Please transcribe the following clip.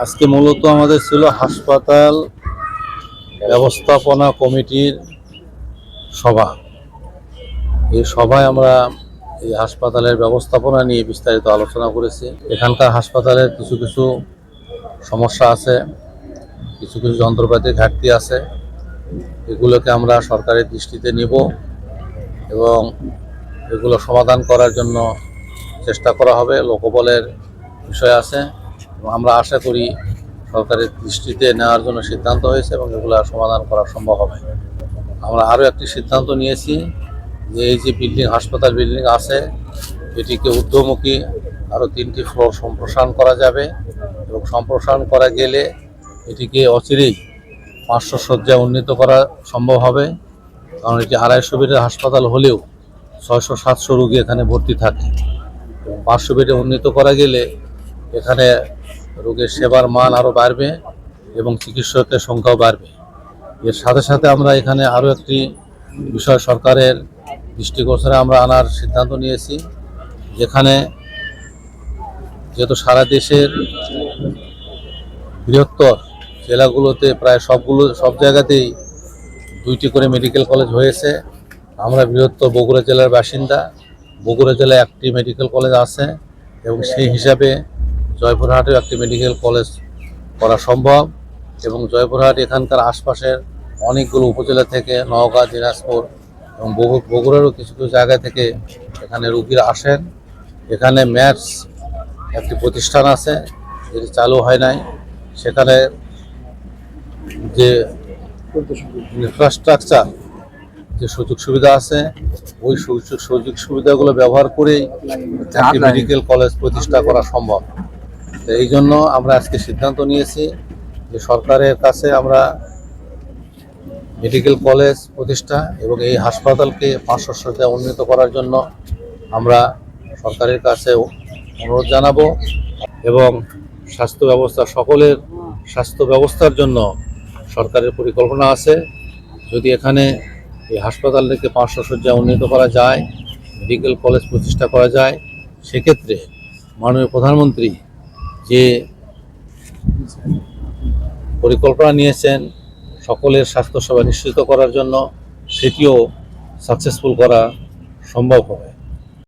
আজকে মূলত আমাদের ছিল হাসপাতাল ব্যবস্থাপনা কমিটির সভা। এই সভায় আমরা এই হাসপাতালের ব্যবস্থাপনা নিয়ে বিস্তারিত আলোচনা করেছি। এখানকার হাসপাতালের কিছু কিছু সমস্যা আছে, কিছু কিছু যন্ত্রপাতির ঘাটতি আছে। এগুলোকে আমরা সরকারের দৃষ্টিতে নিব এবং এগুলো সমাধান করার জন্য চেষ্টা করা হবে। লোকবলের বিষয় আছে এবং আমরা আশা করি সরকারের দৃষ্টিতে নেওয়ার জন্য সিদ্ধান্ত হয়েছে এবং এগুলো সমাধান করা সম্ভব হবে। আমরা আরও একটি সিদ্ধান্ত নিয়েছি যে এই যে হাসপাতাল বিল্ডিং আছে এটিকে ঊর্ধ্বমুখী আরও 3টি ফ্লোর সম্প্রসারণ করা যাবে এবং সম্প্রসারণ করা গেলে এটিকে অচিরেই 500 শয্যায় উন্নীত করা সম্ভব হবে। কারণ এটি 250 বেডের হাসপাতাল হলেও 600-700 রোগী এখানে ভর্তি থাকে এবং 500 বেডে উন্নীত করা গেলে এখানে রোগের সেবার মান আরও বাড়বে এবং চিকিৎসকের সংখ্যাও বাড়বে। এর সাথে সাথে আমরা এখানে আরও একটি বিষয় সরকারের দৃষ্টিগোচরে আমরা আনার সিদ্ধান্ত নিয়েছি, যেখানে যেহেতু সারা দেশের বৃহত্তর জেলাগুলোতে প্রায় সব জায়গাতেই 2টি করে মেডিকেল কলেজ হয়েছে। আমরা বৃহত্তর বগুড়া জেলার বাসিন্দা। বগুড়া জেলায় 1টি মেডিকেল কলেজ আছে এবং সেই হিসাবে জয়পুরহাটেও একটি মেডিকেল কলেজ করা সম্ভব এবং জয়পুরহাট এখানকার আশপাশের অনেকগুলো উপজেলা থেকে নওগাঁ, দিনাজপুর এবং বগুড়ারও কিছু কিছু জায়গা থেকে এখানে রোগীরা আসেন। এখানে ম্যাটস একটি প্রতিষ্ঠান আছে যেটি চালু হয় নাই। সেখানে যে ইনফ্রাস্ট্রাকচার, যে সুযোগ সুবিধা আছে ওই সুযোগ সুবিধাগুলো ব্যবহার করেই একটি মেডিকেল কলেজ প্রতিষ্ঠা করা সম্ভব। তো এই জন্য আমরা আজকে সিদ্ধান্ত নিয়েছি যে সরকারের কাছে আমরা মেডিকেল কলেজ প্রতিষ্ঠা এবং এই হাসপাতালকে 500 শয্যায় উন্নীত করার জন্য আমরা সরকারের কাছে অনুরোধ জানাবো এবং স্বাস্থ্য ব্যবস্থা সকলের স্বাস্থ্য ব্যবস্থার জন্য সরকারের পরিকল্পনা আছে। যদি এখানে এই হাসপাতাল থেকে 500 শয্যায় উন্নীত করা যায়, মেডিকেল কলেজ প্রতিষ্ঠা করা যায়, সেক্ষেত্রে মাননীয় প্রধানমন্ত্রী যে পরিকল্পনা নিয়েছেন সকলের স্বাস্থ্যসেবা নিশ্চিত করার জন্য, সেটিও সাকসেসফুল করা সম্ভব হবে।